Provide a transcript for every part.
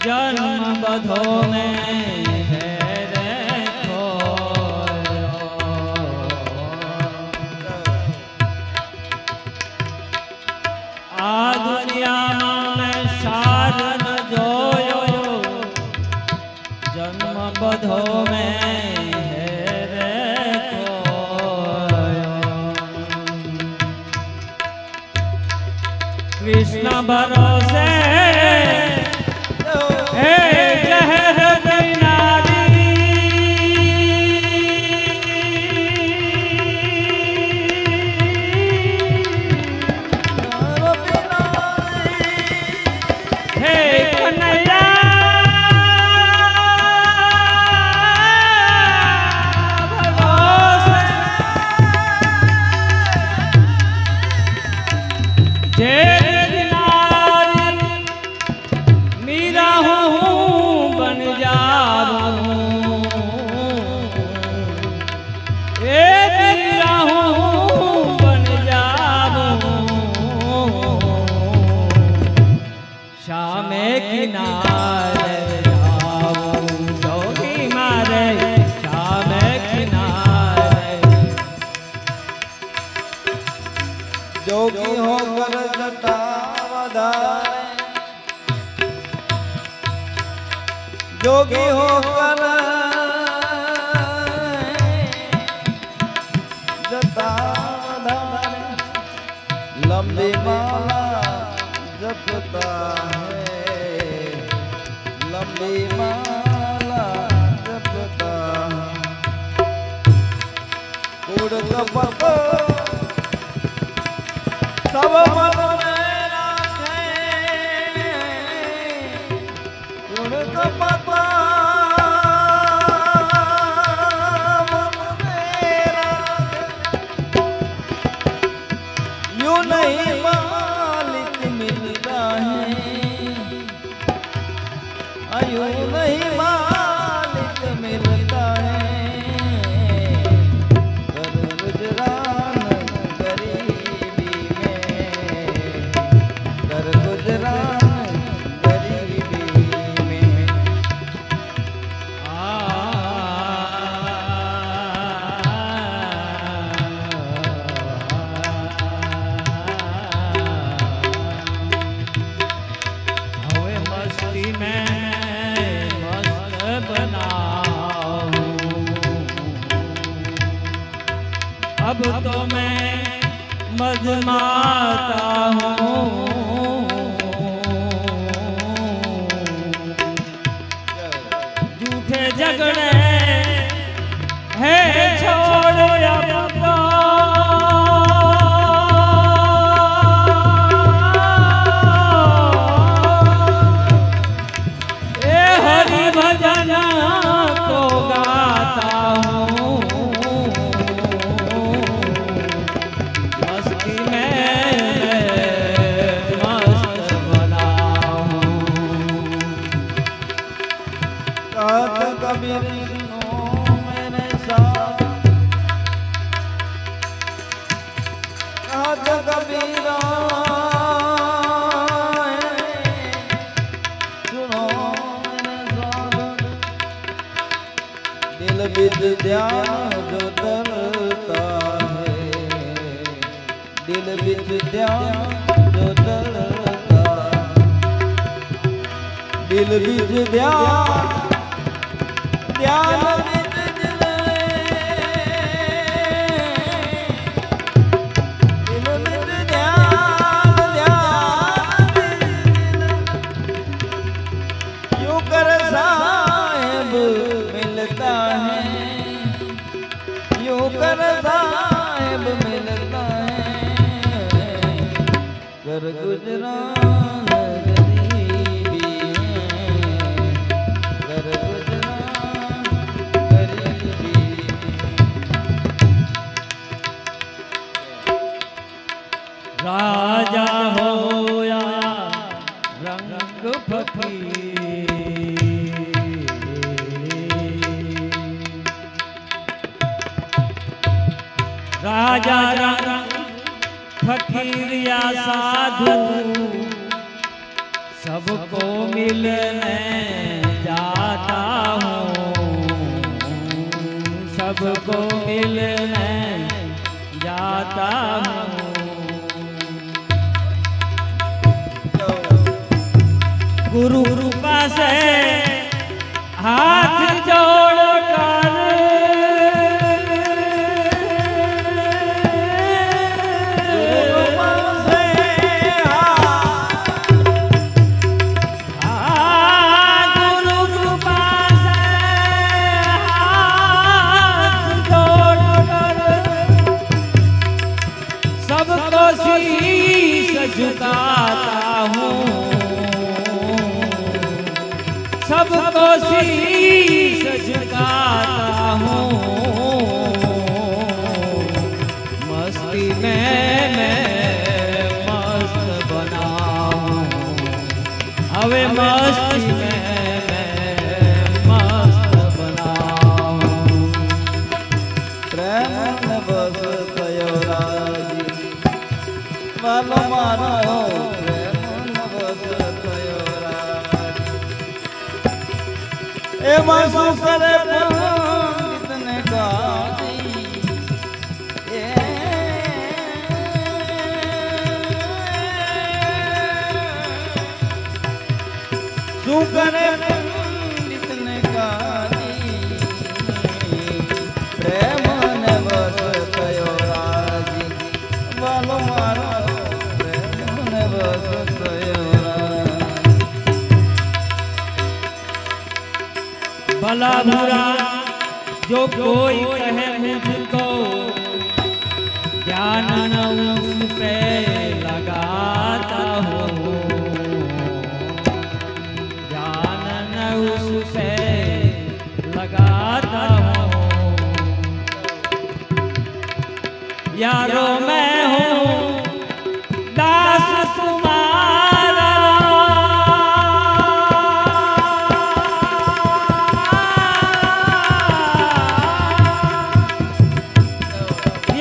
जन्म बधो में है रे खोयो। आ दुनिया में सार न जोयो, जन्म बधो में है रे खोयो। कृष्ण भरोसे जोगी होकर जटा वधारे, जोगी होकर जटा वधारे, लंबी माला जपता है, लंबी माला जपता है। कूड़ कपट सब मन में राखे, गुण कपट मन में राखे। यूं नहीं मालिक मिलता है, यूं नहीं मालिक मिलता है। अब तो मैं मजमाता हूँ, झूठे झगड़े है छोड़ो अब तो। ए हरि भजन को गाता हूँ, कबीर सुनो मेरे साथ, कबीरा सुनो मेरे साथ। दिल बिद ध्यान जो डरता है, दिल बिद ध्यान जो डरता, दिल बिद ध्यान ध्यान यूं कर साहेब मिलता है, यूं कर साहेब मिलता है। कर गुजरान गरीबी है, कर राजा होया रंग फकीर, राजा रंग फकीर या साधु सबको मिलने जाता हूँ, सबको मिलने जाता हूँ। गुरु कृपा से हाथ जोड़कर सबको शीश झुकाता हूँ, सबको शीश झुकाता हूँ। मस्ती में मैं मस्त बना हूँ, हवे मस्ती में मैं मस्त बना हूँ। પ્રેમ બસ થયો રાજી વાલો મારો પ્રેમ બસ થયો રાજી એમાં શું કરે પંડિતને ગાજી એ શું કરે પંડિતને ગાજી પ્રેમ ને બસ થયો રાજી વાલો મારો પ્રેમ ને બસ થયો રાજી भला बुरा जो कोई कहे मुझको, ज्ञान न उस पे लगाता हूँ, ज्ञान न उस पे लगाता हूँ। यारो मैं हूँ दास तुम्हारा,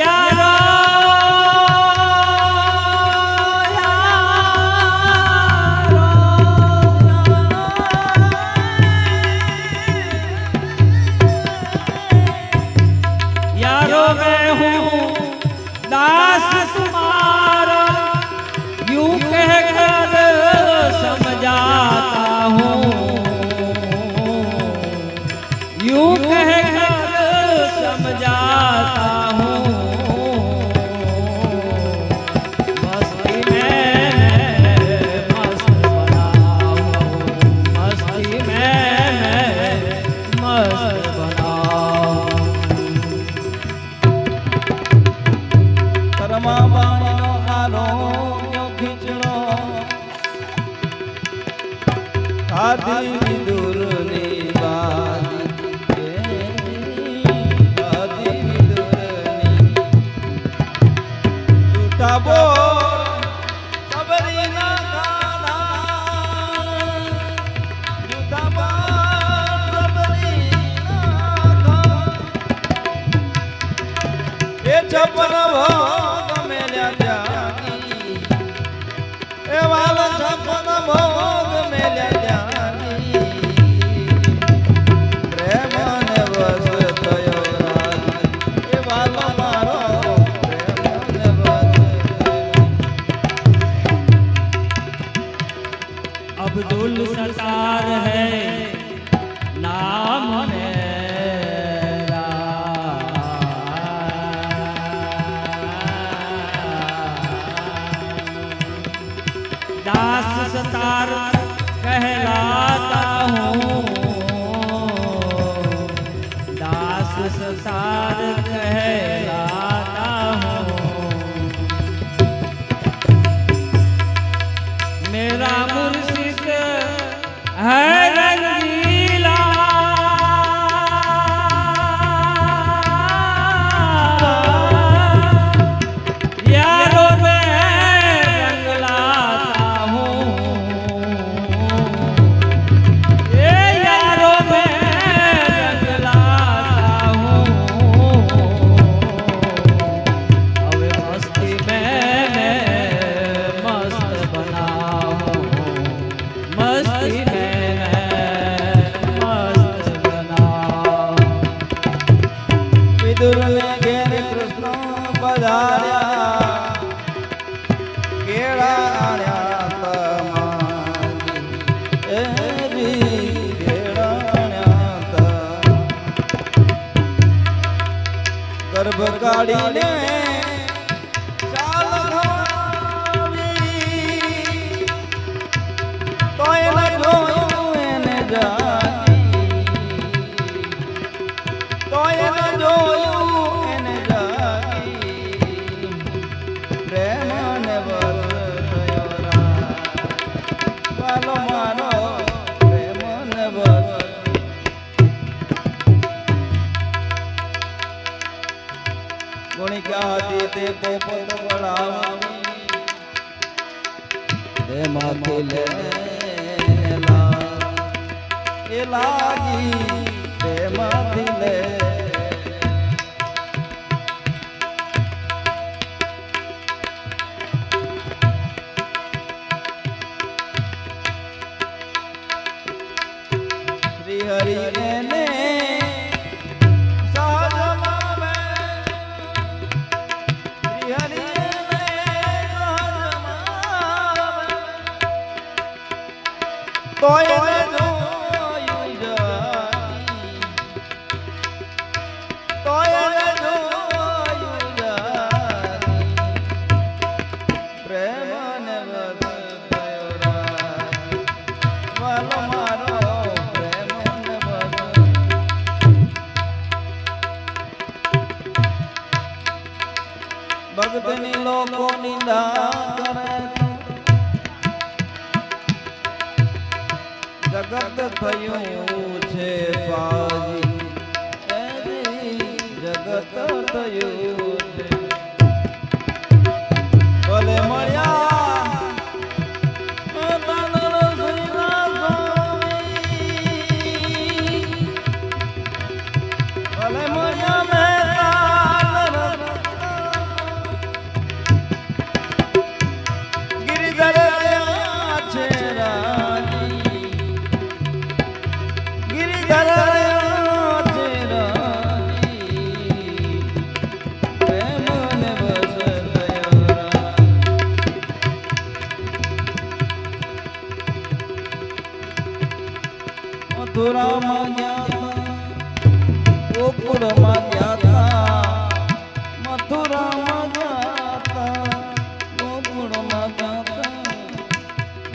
यारो यारो मैं हूँ दास तुम्हारा, यूं कहकर समझाता हूँ, यूं कहकर समझाता हूँ। मस्ती में मैं मस्त बना हूँ, मस्ती में मैं मस्त बना हूँ। કર્મા બાણીનો આરોગ્ય ખીચડો ખાધી વિદુરની બાજી ખાધી વિદુરની જૂઠા બોલ સબરીના ખાધા જૂઠા બોલ સબરીના ખાધા એ છપન ભોગ મેલ્યા ત્યાંની એ વાલ છપન ભોગ મેલ્યા ત્યાંની પ્રેમ ને વસ થયો રાજી એ વાલો મારો પ્રેમ ને વસ થયો। अब्दुल सत्तार है नाम मेरा, दास सत्तार कहलाता हूँ, दास सत्तार कहलाता हूँ। मेरा मुर्शिद है रंगीला, यारों में रंग लाता हूँ, ये यारों में रंग लाता हूँ। अब मस्ती में मैं मस्त बना हूँ, કાઢીને ચાલ ખવાવી તો એને જોયું એને જાતી તો એને જોયું એને જાતી પ્રેમ ને બસ થયો વાલો મારો પ્રેમ ને બસ કોણી ક્યાંથી તે પોપટ વળાવી એમાંથી લેલા એ લાગી તેમાંથી લે શ્રી હરિ એને તો એને જોયું જાતી તો એને જોયું જાતી પ્રેમ ને બસ થયો રાતી વાલો મારો પ્રેમ ને બસ ભક્તની લોકો નિંદા કરે જગત થયું છે પાજી જગત થયું છે ભલે મળ્યા ભલે મળ્યા ગિરિધર છે મથુરામાં ગયા ગોકુળમાં ગયા મથુરામાં ગયા ગોકુળમાં ગયા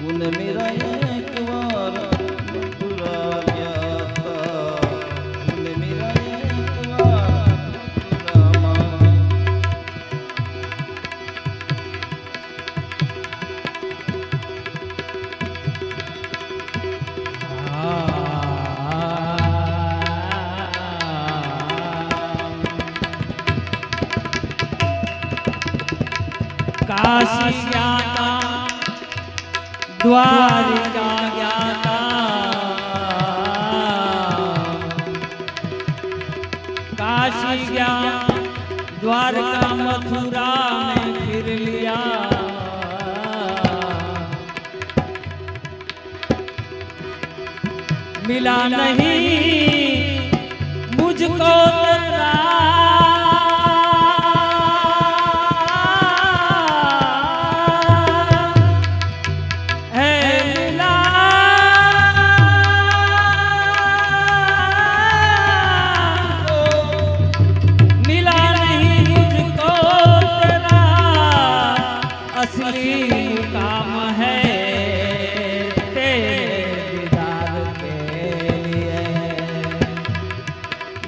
ગુને મીરા એક વાર મથુરા ગયા ગુને મીરા એક વાર મથુરામાં काशी ज्ञाता द्वारिका ज्ञाता काशी गया द्वारका मथुरा में फिर लिया मिला नहीं मुझको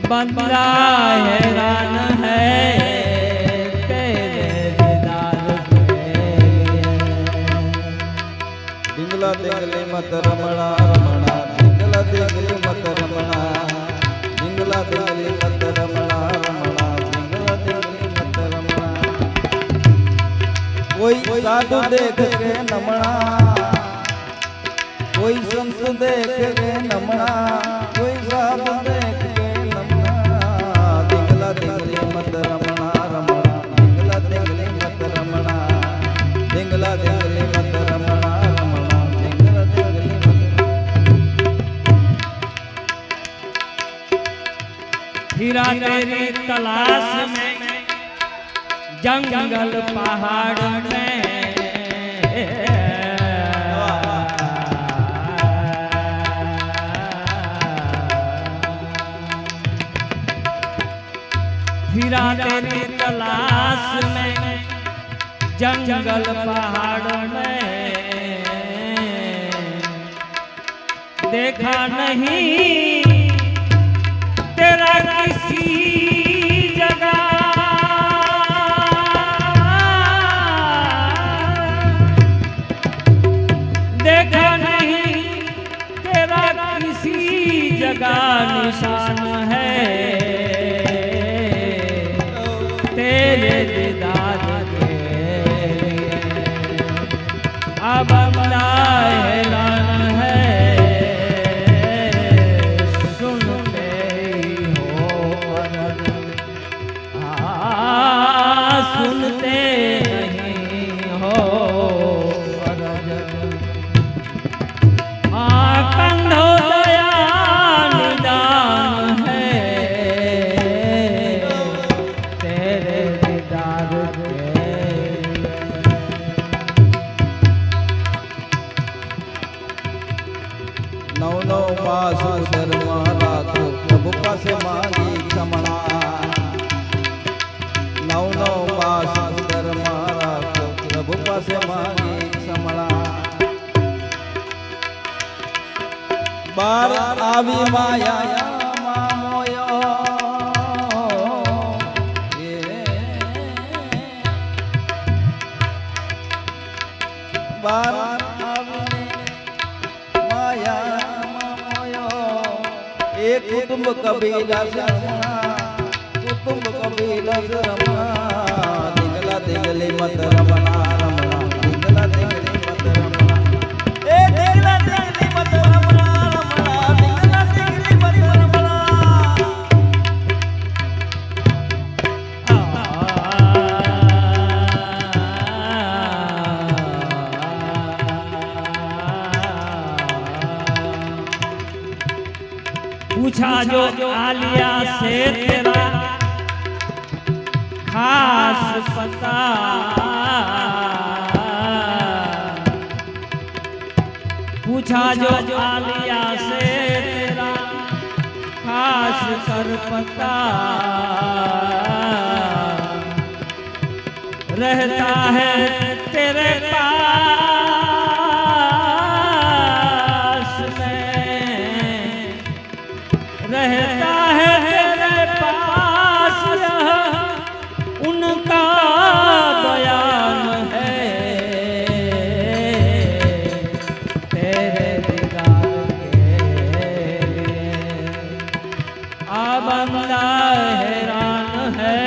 बंदा हैरान है तेरे दीदार के दिंगला दिंगली मत रमणा रमणा दिंगला दिंगली मत रमणा दिंगला दिंगली मत रमणा रमणा दिंगला दिंगली मत रमणा कोई साधु देख के नमणा कोई संत देख के नमणा कोई साधु देख के दिंगली मत रमणा रमणा दिंगला दिंगली मत रमणा दिंगला दिंगली मत रमणा रमणा दिंगला दिंगली मत फिरा तेरी तलाश में जंगल पहाड़ में फिरा तेरी तलाश में जंगल पहाड़ में देखा नहीं तेरा किसी जगह देखा नहीं तेरा किसी जगह निशान है तेरे दीदार के अब बड़ा हैरान है सुनते ही हो सुनते नहीं हो कंधो दया निदान है तेरे दीदार के नौ नौ मास शर्मा तो प्रभु पास मांगी क्षमणा नौ नौ मास शर्मा तो प्रभु पास मांगी क्षमणा बार आवी माया मोयो बार एक कुटुंब कबीला शर्मा कुटुंब कबीला शर्मा दिगला दिगली मत रमना रमना दिगला दिगली मत रमना ए दिगला दिगली मत रमना रमना दिगला दिगली मत रमना पूछा जो आलिया से तेरा खास पता पूछा जो आलिया से तेरा खास कर पता रहता है तेरे पास में रहता है तेरे पास उनका बयान है तेरे दीदार के बंदा हैरान है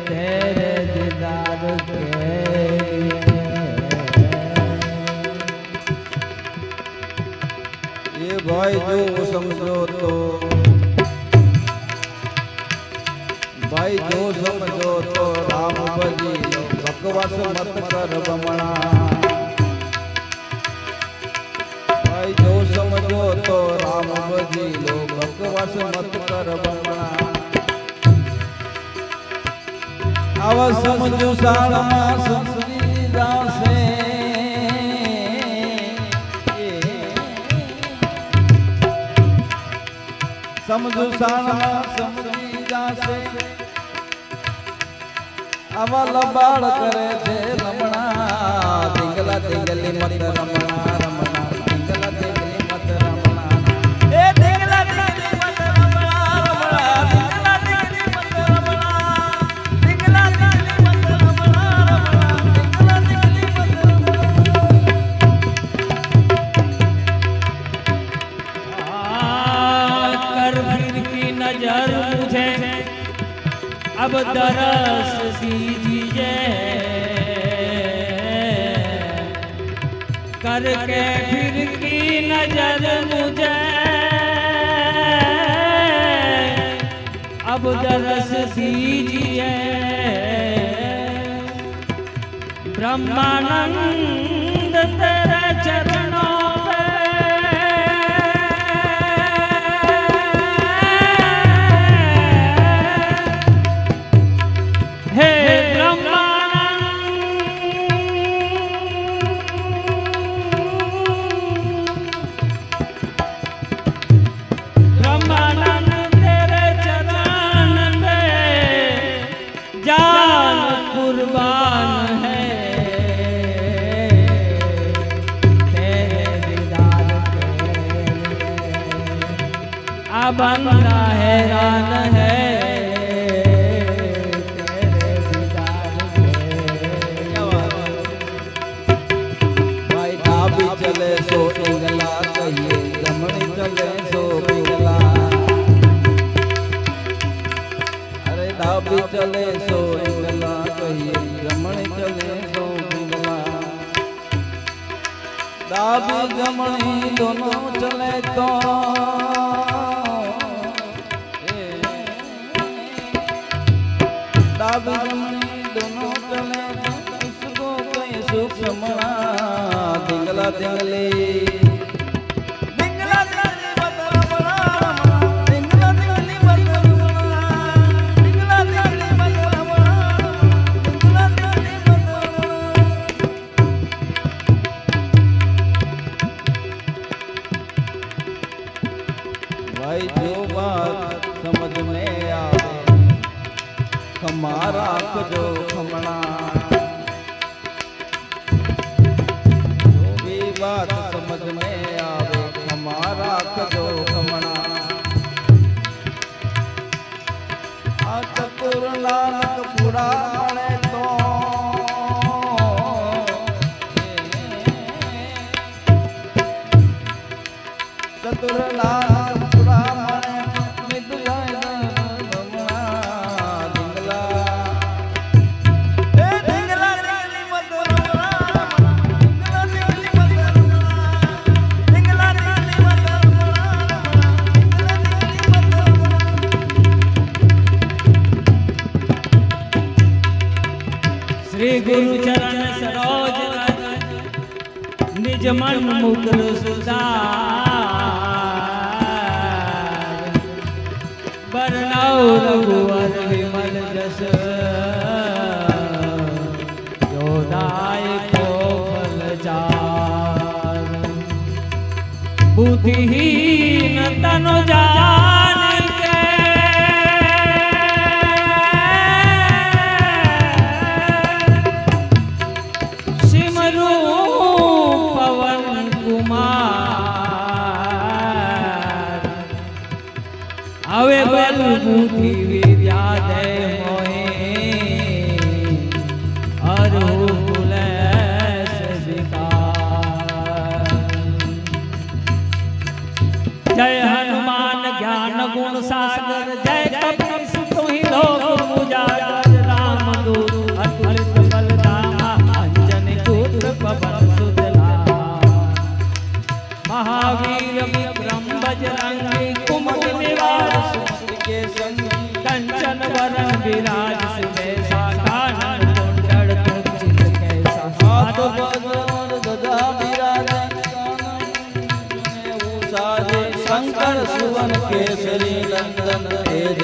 तेरे दीदार के ये भाई जो समझो तो भाई जो समझो तो राम भजी बकवास मत कर बमणा भाई जो समझो तो राम भजी लो बकवास मत कर बमणा आव समझो साळमा समझी जासे समझो साळमा समझी जासे अवल बाळ करे छे रमणा दिंगला दिंगली मत रमणा रमणा दिंगला दिंगली मत रमणा ए दिंगला दिंगली मत रमणा रमणा दिंगला दिंगली मत रमणा दिंगला दिंगली मत रमणा रमणा दिंगला दिंगली मत रमणा कर फिर की नजर मुझे अब दरस दीजिए करके फिर की नजर मुझे अब दरस दीजिए ब्रह्मानंद तेरे चरणों ब्रह्मानंद तेरे चरण बंदा हैरान है तेरे दीदार पे। भाई डाबी चले सो पिंगला कहिए जमनी चले सो पिंगला। अरे डाबी चले सो पिंगला कहिए जमनी चले सो पिंगला। डाबी जमनी दोनों चले तो डाबी जमनी दोनों चले तो इसको कहीं सुख समना। दिंगला दिंगली दिंगला दिंगली मत रमना दिंगला दिंगली मत रमना दिंगला दिंगली मत रमना दिंगला दिंगली मत रमना। भाई जो बात समझ में आवे हमारा जो खमना। जो भी बात समझ में आवे हमारा जो खमना। आ चतुर नानक पूरा मणे तो चतुर नानक पूरा मणे मिट जाए रमना। दिंगला ए दिंगला दिंगली मत रमना दिंगला दिंगली मत रमना दिंगला दिंगली मत रमना दिंगला दिंगली मत रमना। श्री गुरु चरण सरोज रज निज मन मुकुर सुधार। बरनौ रघुवर विमल जस जो दायको फल चार। बुद्धिहीन तनु जान के सिमरू पवन कुमार। हवे बल बुद्धि विद्या दे मोहे अरु कुलेश विकार। जय हनुमान ज्ञान गुण सागर जय कपीस तुहि लोक उजागर। राम दूत अतुलित बलधामा अंजनी पुत्र पवन सुत लामा। महावीर विक्रम बजरंगी कुमति निवार के संग कंचन वरण विराज सुबेसा। कानन कुंडल कुंचित कैसा। हाथ बजर गदा विराजे कानन उसाजे। शंकर सुवन केसरी नंदन तेज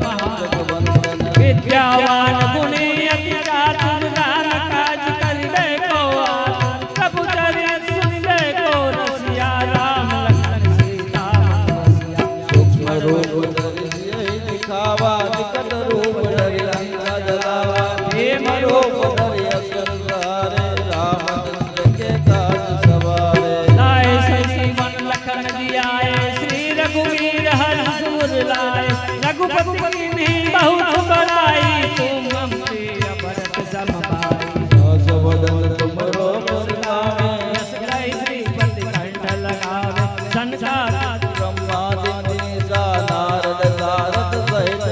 महाजगवंदन। विद्यावान गुणी अति चातुर राम काज करिबे को आतुर। प्रभु चरित सुनिबे को रसिया राम लखन सीता बसिया। सूक्ष्म रूप धरि दिखावा निकट रूप धरि लंका जलावा। प्रेम रूप धरि असुर सहारे रामचंद्र के काज सवारे। लाए संजीवन लखन जियाए श्री रघुवीर हर्ष सुर लाए। रघुपति कीन्ही बहुत बड़ाई तुम मम प्रिय भरत सम भाई। दास वदन तुमरो बरनावे यस गए श्रीपति कंठ लगावे। संसार ब्रह्मादि सा नारद सारद सहित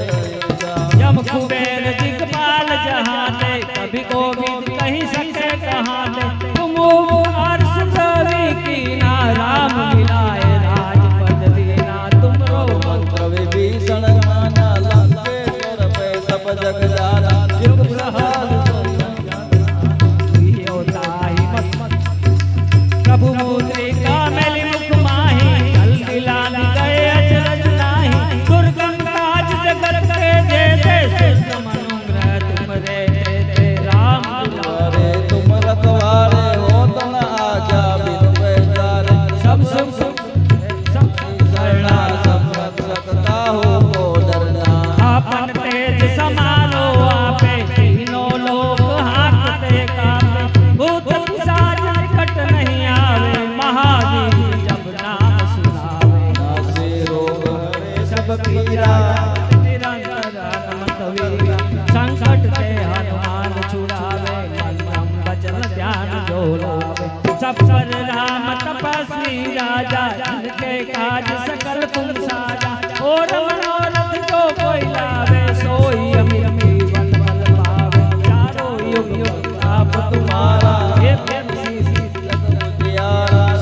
ईसा। यम कुबेर दिक्पाल जहाते कभी गोविंद कहीं सके कहाते। तुम अर्श रवि कीना राम मिलाए राजपद दीना। तुमरो मंत्र विभीषण माना लंकेश्वर पे सब जग जाना। युग प्रहार ताहि मत प्रभु मुद्रिका मैलि मुख माहि। जल दिलानि गए अचरज नाही। दुर्गम काज जगत के जेते शिष्ट मनुग्रह तुम रे राम दुलारे। तुम रखवारे हो तना पावे सब पर राम तपस्वी राजा जिनके काज सकल तुम साजा और मनोरथ जो कोई लावे सोई अमीर जीवन बल पावे चारों युग युग आप तुम्हारा हे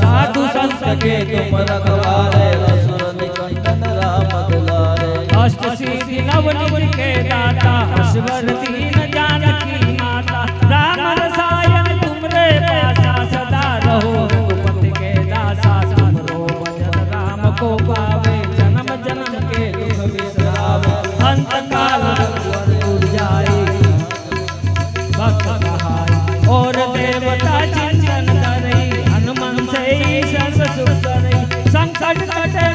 साधु संत के तुम रखवारे असुर निकंदन राम दुलारे अष्ट सिद्धि नव निधि के दाता ईश्वर दीन जानकी माता राम रसायन तुमरे पासा सदा रहो रघुपति के दासा तुमरो भजन राम को पावे जन्म जन्म के दुख बिसरावे अंत काल दूर जाए भक्त कहाई और देवता चिंतन करे हनुमान से सर्व सुख करे संकट कटे